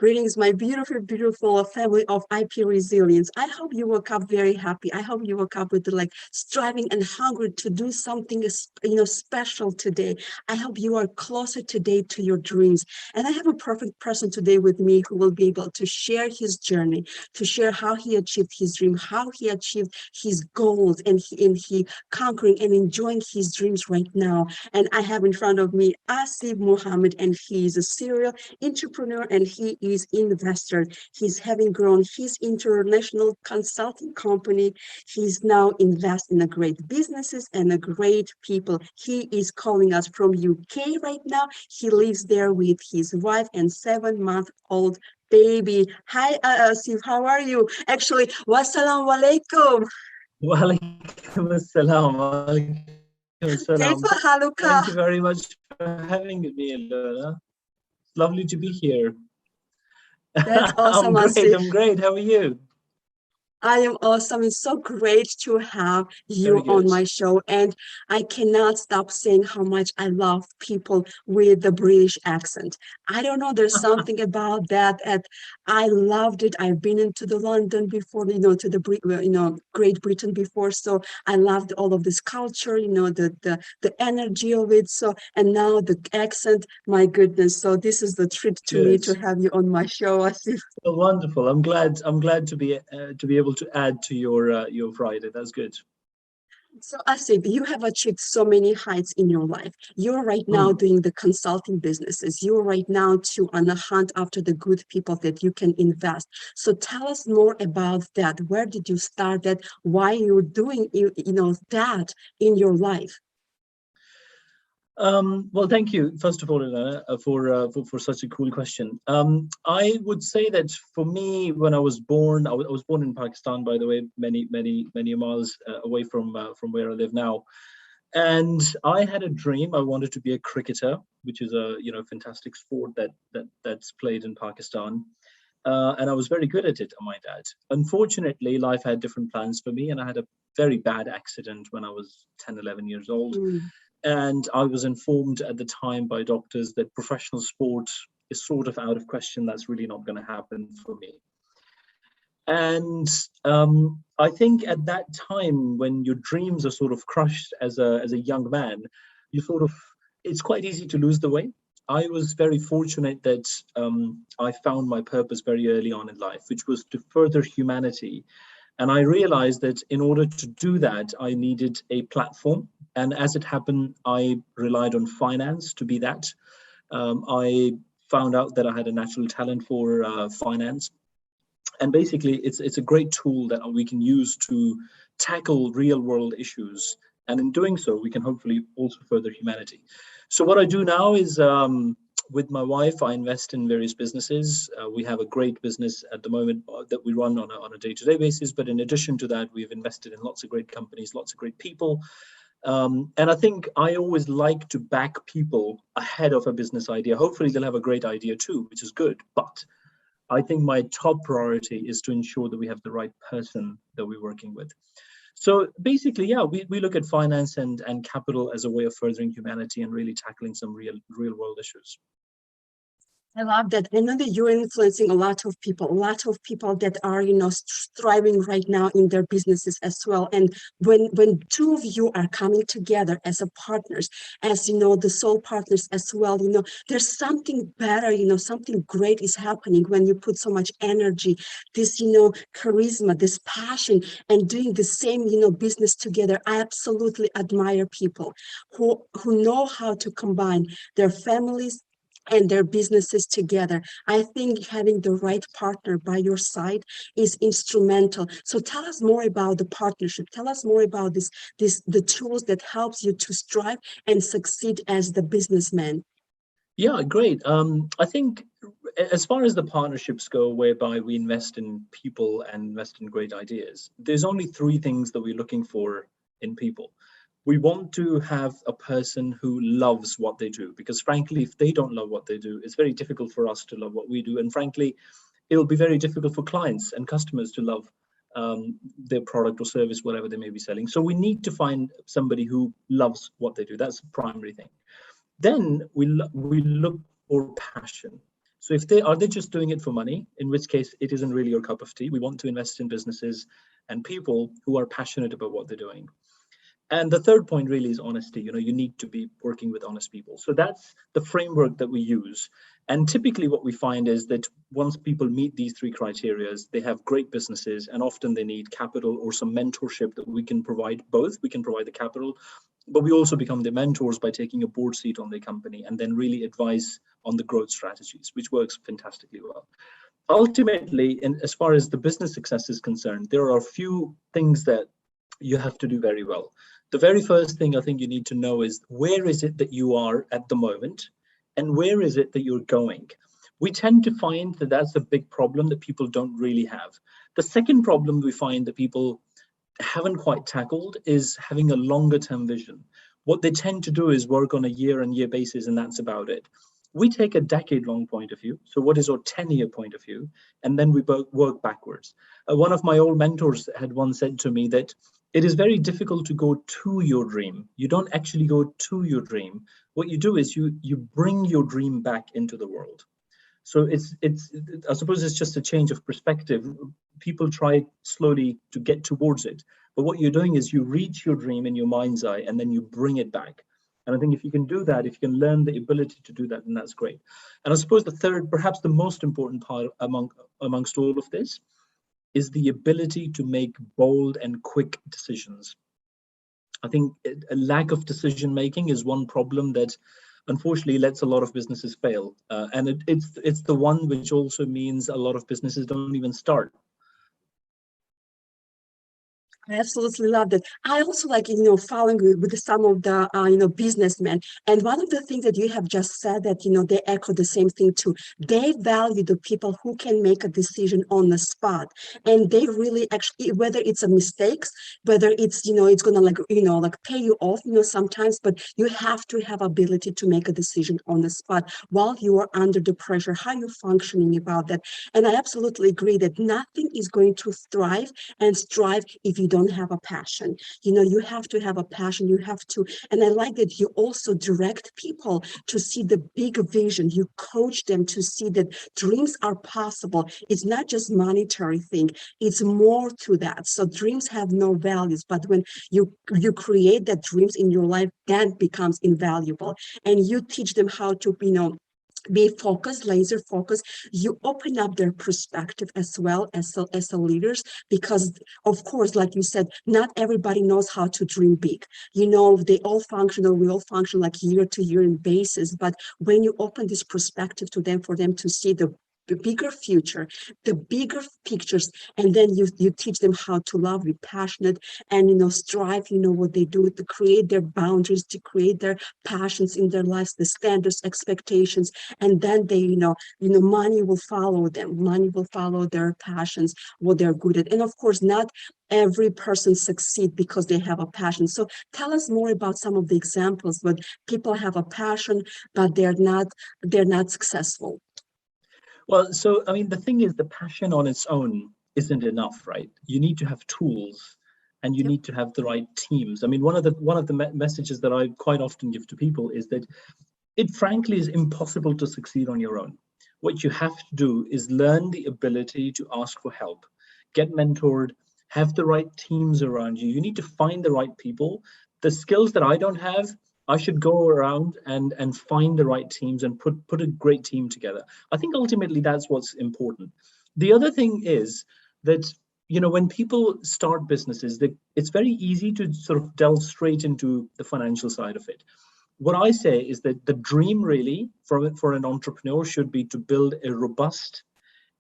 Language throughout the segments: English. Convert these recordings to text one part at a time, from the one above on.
Greetings, my beautiful, beautiful family of IP Resilience. I hope you woke up very happy. I hope you woke up with like striving and hungry to do something, special today. I hope you are closer today to your dreams. And I have a perfect person today with me who will be able to share his journey, to share how he achieved his dream, how he achieved his goals, and he conquering and enjoying his dreams right now. And I have in front of me Asif Mohammed, and he is a serial entrepreneur and he is investor. He's having grown his international consulting company. He's now invest in a great businesses and a great people. He is calling us from UK right now. He lives there with his wife and 7-month-old baby. Hi, Asif, how are you? Actually, wassalamu alaikum. Walaikum assalam. Walaikum assalam. Thank you very much for having me, Ilona. Lovely to be here. That's awesome, I'm great. How are you? I am awesome. It's so great to have you on my show. And I cannot stop saying how much I love people with the British accent. I don't know, there's something about that. I loved it. I've been into the London before, to the Great Britain before. So I loved all of this culture, the energy of it. So, and now the accent, my goodness. So this is the treat to me to have you on my show, Asif. Oh, wonderful. I'm glad to be able to add to your Friday. That's good. So Asif, you have achieved so many heights in your life. You're right now doing the consulting businesses. You're right now on the hunt after the good people that you can invest. So tell us more about that. Where did you start that? Why you're doing that in your life? Well, thank you, first of all, Ilona, for such a cool question. I would say that for me, when I was born, I was born in Pakistan, by the way, many miles away from where I live now. And I had a dream. I wanted to be a cricketer, which is a fantastic sport that's played in Pakistan. And I was very good at it, I might add. Unfortunately, life had different plans for me, and I had a very bad accident when I was 10, 11 years old. And I was informed at the time by doctors that professional sport is sort of out of question. That's really not going to happen for me. And I think at that time, when your dreams are sort of crushed as a young man, it's quite easy to lose the way. I was very fortunate that I found my purpose very early on in life, which was to further humanity. And I realized that in order to do that, I needed a platform. And as it happened, I relied on finance to be that. I found out that I had a natural talent for finance. And basically, it's a great tool that we can use to tackle real world issues. And in doing so, we can hopefully also further humanity. So what I do now is with my wife, I invest in various businesses. We have a great business at the moment that we run on a day-to-day basis. But in addition to that, we've invested in lots of great companies, lots of great people. And I think I always like to back people ahead of a business idea. Hopefully, they'll have a great idea too, which is good. But I think my top priority is to ensure that we have the right person that we're working with. So basically, yeah, we look at finance and capital as a way of furthering humanity and really tackling some real world issues. I love that. I know that you're influencing a lot of people that are, thriving right now in their businesses as well. And when two of you are coming together as a partners, as the soul partners as well, there's something better, something great is happening when you put so much energy, this, charisma, this passion, and doing the same, business together. I absolutely admire people who know how to combine their families and their businesses together. I think having the right partner by your side is instrumental. So tell us more about the partnership. Tell us more about the tools that helps you to strive and succeed as the businessman. Yeah, great. I think as far as the partnerships go, whereby we invest in people and invest in great ideas, there's only 3 things that we're looking for in people. We want to have a person who loves what they do, because frankly, if they don't love what they do, it's very difficult for us to love what we do. And frankly, it'll be very difficult for clients and customers to love their product or service, whatever they may be selling. So we need to find somebody who loves what they do. That's the primary thing. Then we look for passion. So if they just doing it for money, in which case it isn't really your cup of tea. We want to invest in businesses and people who are passionate about what they're doing. And the third point really is honesty. You need to be working with honest people. So that's the framework that we use. And typically what we find is that once people meet these three criteria, they have great businesses, and often they need capital or some mentorship that we can provide both. We can provide the capital, but we also become the mentors by taking a board seat on the company and then really advise on the growth strategies, which works fantastically well. Ultimately, and as far as the business success is concerned, there are a few things that you have to do very well. The very first thing I think you need to know is, where is it that you are at the moment and where is it that you're going? We tend to find that that's a big problem that people don't really have. The second problem we find that people haven't quite tackled is having a longer term vision. What they tend to do is work on a year-on-year basis, and that's about it. We take a decade-long point of view. So what is our 10-year point of view? And then we work backwards. One of my old mentors had once said to me that it is very difficult to go to your dream. You don't actually go to your dream. What you do is you bring your dream back into the world. So it's I suppose it's just a change of perspective. People try slowly to get towards it, but what you're doing is you reach your dream in your mind's eye and then you bring it back. And I think if you can do that, if you can learn the ability to do that, then that's great. And I suppose the third, perhaps the most important part amongst all of this, is the ability to make bold and quick decisions. I think a lack of decision making is one problem that unfortunately lets a lot of businesses fail. And it's the one which also means a lot of businesses don't even start. I absolutely loved it. I also like, following with some of the, businessmen. And one of the things that you have just said that, they echo the same thing too. They value the people who can make a decision on the spot. And they really actually, whether it's a mistakes, whether it's, it's going to like pay you off, sometimes, but you have to have ability to make a decision on the spot while you are under the pressure. How are you functioning about that? And I absolutely agree that nothing is going to thrive and strive if you don't have a passion. You have to have a passion. You have to, and I like that you also direct people to see the big vision. You coach them to see that dreams are possible. It's not just monetary thing. It's more to that. So dreams have no values, but when you create that dreams in your life, that becomes invaluable. And you teach them how to, be focused, laser focused. You open up their perspective as well as the leaders, because of course, like you said, not everybody knows how to dream big. They all function, or we all function like year to year in basis. But when you open this perspective to them, for them to see the bigger future, the bigger pictures, and then you teach them how to love, be passionate, and strive, what they do to create their boundaries, to create their passions in their lives, the standards, expectations, and then they money will follow them. Money will follow their passions, what they're good at. And of course, not every person succeed because they have a passion. So tell us more about some of the examples where people have a passion but they're not successful. Well, so I mean, the thing is, the passion on its own isn't enough, right? You need to have tools, and you Yep. need to have the right teams. I mean, one of the messages that I quite often give to people is that it frankly is impossible to succeed on your own. What you have to do is learn the ability to ask for help, get mentored, have the right teams around you. You need to find the right people. The skills that I don't have, I should go around and find the right teams and put a great team together. I think ultimately that's what's important. The other thing is that, when people start businesses, it's very easy to sort of delve straight into the financial side of it. What I say is that the dream really for an entrepreneur should be to build a robust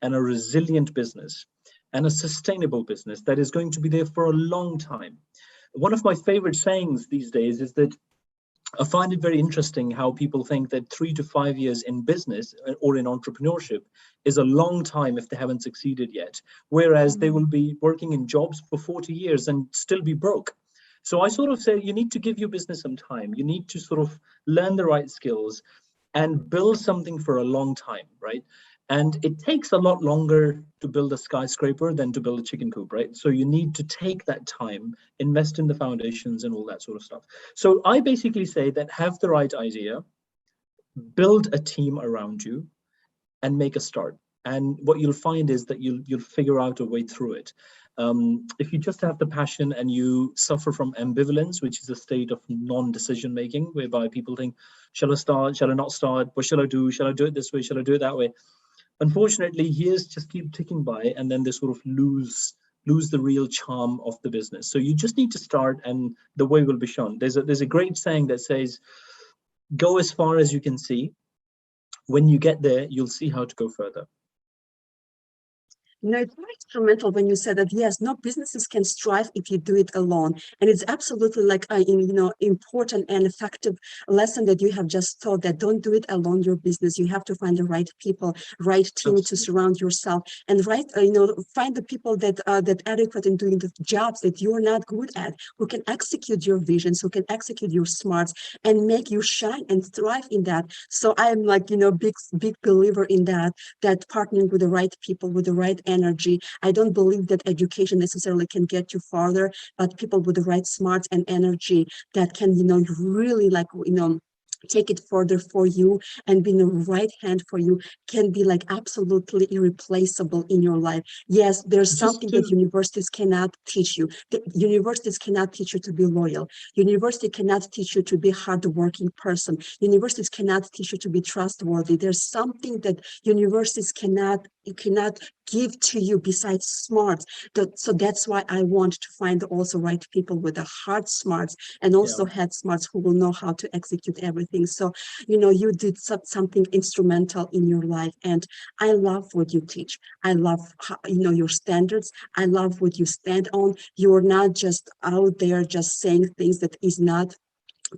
and a resilient business and a sustainable business that is going to be there for a long time. One of my favorite sayings these days is that I find it very interesting how people think that 3 to 5 years in business or in entrepreneurship is a long time if they haven't succeeded yet, whereas they will be working in jobs for 40 years and still be broke. So I sort of say you need to give your business some time. You need to sort of learn the right skills and build something for a long time, right? And it takes a lot longer to build a skyscraper than to build a chicken coop, right? So you need to take that time, invest in the foundations and all that sort of stuff. So I basically say that have the right idea, build a team around you, and make a start. And what you'll find is that you'll figure out a way through it. If you just have the passion and you suffer from ambivalence, which is a state of non-decision making, whereby people think, shall I start, shall I not start, what shall I do it this way, shall I do it that way? Unfortunately, years just keep ticking by, and then they sort of lose the real charm of the business. So you just need to start, and the way will be shown. There's a great saying that says, go as far as you can see. When you get there, you'll see how to go further. You know, it's very instrumental when you said that, yes, no businesses can strive if you do it alone. And it's absolutely like a, you know, important and effective lesson that you have just taught, that don't do it alone, your business. You have to find the right people, right team to surround yourself, and you know, find the people that that adequate in doing the jobs that you're not good at, who can execute your visions, who can execute your smarts and make you shine and thrive in that. So I'm like, you know, big believer in that partnering with the right people, with the right energy. I don't believe that education necessarily can get you farther, but people with the right smarts and energy that can, you know, really like, you know, take it further for you and be in the right hand for you, can be like absolutely irreplaceable in your life. Yes, there's something that universities cannot teach you. The universities cannot teach you to be loyal. University cannot teach you to be a hardworking person. Universities cannot teach you to be trustworthy. There's something that universities cannot give to you besides smarts. So that's why I want to find also right people with the hard smarts and also head smarts who will know how to execute everything. So, you know, you did something instrumental in your life, and I love what you teach. I love how, you know, your standards. I love what you stand on. You're not just out there just saying things that is not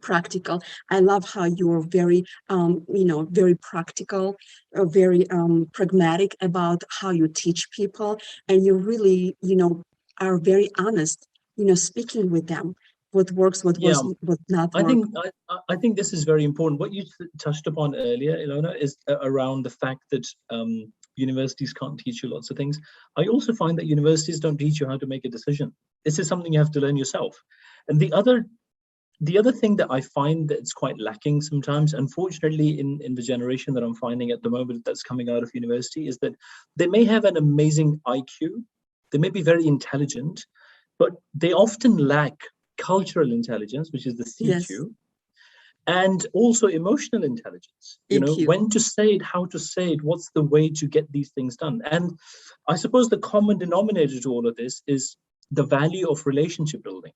practical. I love how you're very, you know, very practical, very pragmatic about how you teach people, and you really, you know, are very honest, you know, speaking with them, what works, what not work. I think this is very important. What you touched upon earlier, Ilona, is around the fact that universities can't teach you lots of things. I also find that universities don't teach you how to make a decision. This is something you have to learn yourself. And the other thing that I find that's quite lacking sometimes, unfortunately, in the generation that I'm finding at the moment that's coming out of university, is that they may have an amazing IQ, they may be very intelligent, but they often lack cultural intelligence, which is the CQ, Yes. and also emotional intelligence. You know, EQ. when to say it, how to say it, what's the way to get these things done. And I suppose the common denominator to all of this is the value of relationship building.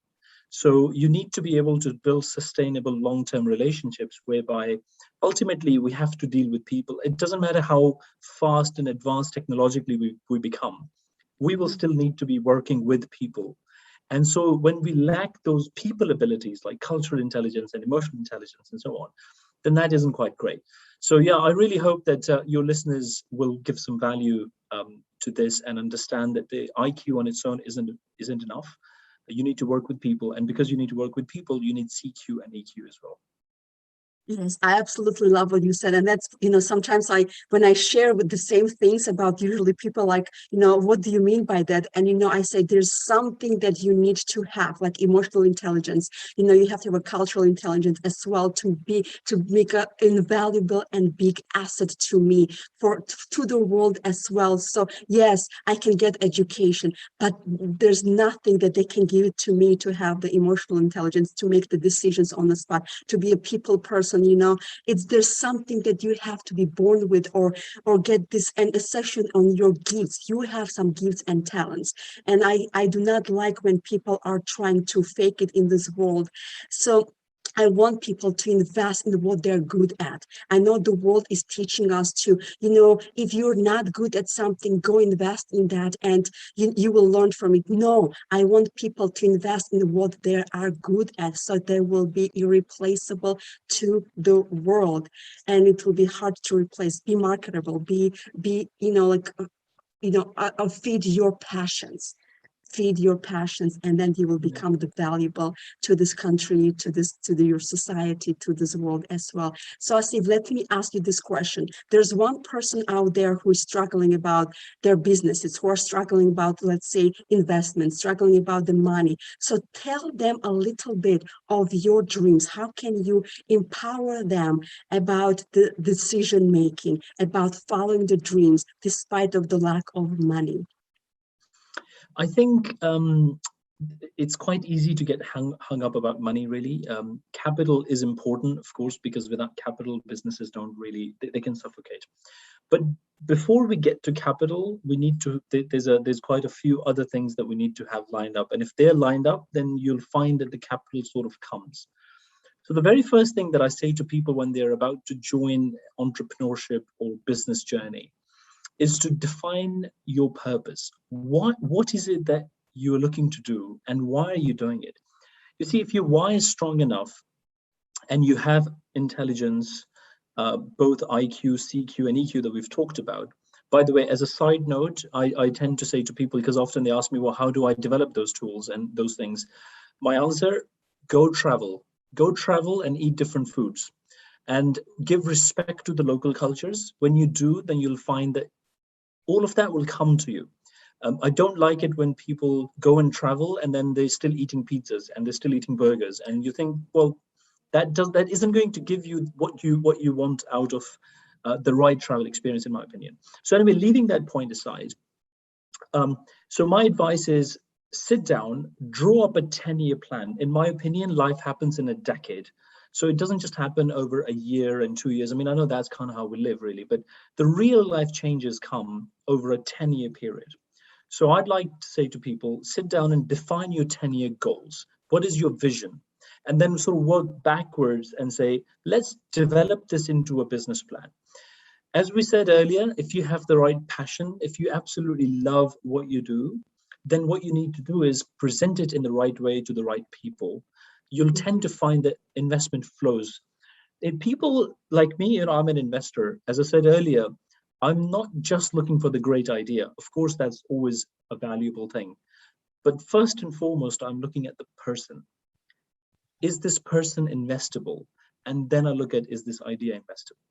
So you need to be able to build sustainable long-term relationships, whereby ultimately we have to deal with people. It doesn't matter how fast and advanced technologically we become, we will still need to be working with people. And so when we lack those people abilities like cultural intelligence and emotional intelligence and so on, then that isn't quite great. So yeah, I really hope that your listeners will give some value to this and understand that the IQ on its own isn't enough. You need to work with people, and because you need to work with people, you need CQ and EQ as well. Yes, I absolutely love what you said. And that's, you know, sometimes when I share with the same things about, usually people like, you know, what do you mean by that? And, you know, I say there's something that you need to have, like emotional intelligence. You know, you have to have a cultural intelligence as well to make an invaluable and big asset to me, to the world as well. So yes, I can get education, but there's nothing that they can give it to me to have the emotional intelligence, to make the decisions on the spot, to be a people person. You know, there's something that you have to be born with, or get this, and a session on your gifts. You have some gifts and talents, and I do not like when people are trying to fake it in this world. So I want people to invest in what they're good at. I know the world is teaching us to, you know, if you're not good at something, go invest in that and you will learn from it. No, I want people to invest in what they are good at, so they will be irreplaceable to the world, and it will be hard to replace. Be marketable, be, you know, like, you know, feed your passions. feed your passions, and then you will become the valuable to this country, to your society, to this world as well. So Asif, let me ask you this question. There's one person out there who is struggling about their businesses, who are struggling about, let's say, investment, struggling about the money. So tell them a little bit of your dreams. How can you empower them about the decision making, about following the dreams despite of the lack of money? I think it's quite easy to get hung up about money, really. Capital is important, of course, because without capital, businesses don't really, they can suffocate. But before we get to capital, we need to, there's quite a few other things that we need to have lined up. And if they're lined up, then you'll find that the capital sort of comes. So the very first thing that I say to people when they're about to join entrepreneurship or business journey is to define your purpose. What is it that you're looking to do, and why are you doing it? You see, if your why is strong enough and you have intelligence, both IQ, CQ, and EQ that we've talked about. By the way, as a side note, I tend to say to people, because often they ask me, well, how do I develop those tools and those things? My answer, go travel and eat different foods and give respect to the local cultures. When you do, then you'll find that all of that will come to you. I don't like it when people go and travel and then they're still eating pizzas and they're still eating burgers, and you think, well, that isn't going to give you what you want out of the right travel experience, in my opinion. So anyway, leaving that point aside, so my advice is sit down, draw up a 10-year plan. In my opinion, life happens in a decade. So it doesn't just happen over a year and 2 years. I mean, I know that's kind of how we live, really, but the real life changes come over a 10-year period. So I'd like to say to people, sit down and define your 10-year goals. What is your vision? And then sort of work backwards and say, let's develop this into a business plan. As we said earlier, if you have the right passion, if you absolutely love what you do, then what you need to do is present it in the right way to the right people. You'll tend to find that investment flows. If people like me, I'm an investor. As I said earlier, I'm not just looking for the great idea. Of course, that's always a valuable thing. But first and foremost, I'm looking at the person. Is this person investable? And then I look at, is this idea investable?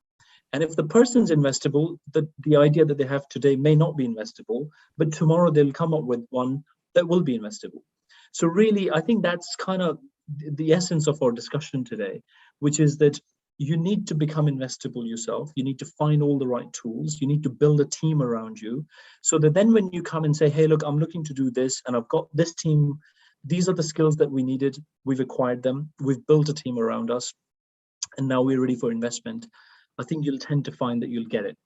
And if the person's investable, the idea that they have today may not be investable, but tomorrow they'll come up with one that will be investable. So really, I think that's kind of the essence of our discussion today, which is that you need to become investable yourself. You need to find all the right tools. You need to build a team around you so that then when you come and say, hey, look, I'm looking to do this and I've got this team, these are the skills that we needed. We've acquired them. We've built a team around us. And now we're ready for investment. I think you'll tend to find that you'll get it.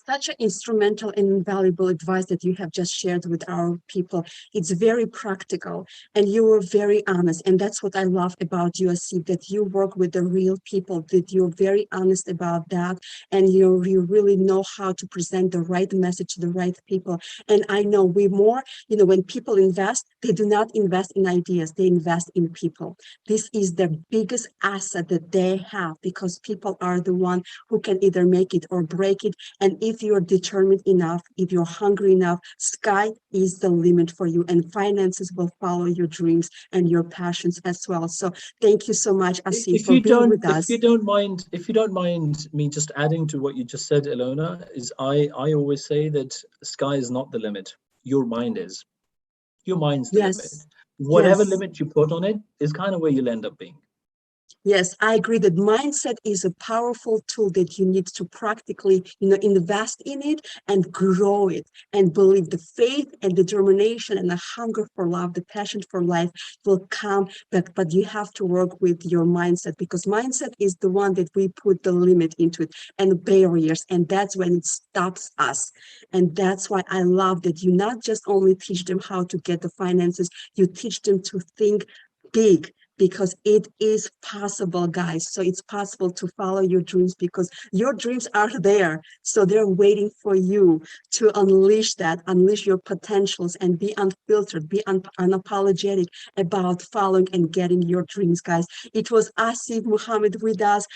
Such an instrumental and invaluable advice that you have just shared with our people. It's very practical and you were very honest. And that's what I love about you, Asif, that you work with the real people, that you're very honest about that. And you really know how to present the right message to the right people. And I know when people invest, they do not invest in ideas, they invest in people. This is the biggest asset that they have, because people are the one who can either make it or break it. And if you're determined enough, if you're hungry enough, sky is the limit for you, and finances will follow your dreams and your passions as well. So thank you so much, Asif, for being with us. If you don't mind me just adding to what you just said, Ilona, is I always say that sky is not the limit. Your mind is. Your mind's the limit. Whatever limit you put on it is kind of where you'll end up being. Yes, I agree that mindset is a powerful tool that you need to practically, invest in it and grow it, and believe the faith and determination and the hunger for love, the passion for life will come. But you have to work with your mindset, because mindset is the one that we put the limit into it and barriers, and that's when it stops us. And that's why I love that you not just only teach them how to get the finances, you teach them to think big, because it is possible, guys. So it's possible to follow your dreams because your dreams are there. So they're waiting for you to unleash your potentials and be unfiltered, be unapologetic about following and getting your dreams, guys. It was Asif Muhammad with us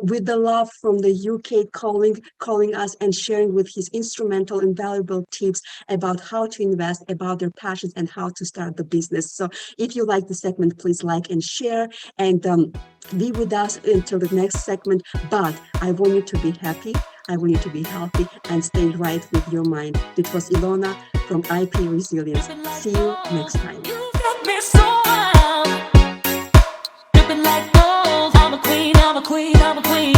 with the love from the UK calling us and sharing with his instrumental and valuable tips about how to invest, about their passions and how to start the business. So if you like the segment, please like and share and be with us until the next segment. But I want you to be happy. I want you to be healthy and stay right with your mind. It was Ilona from IP Resilience. See you next time. I'm a queen, I'm a queen, I'm a queen.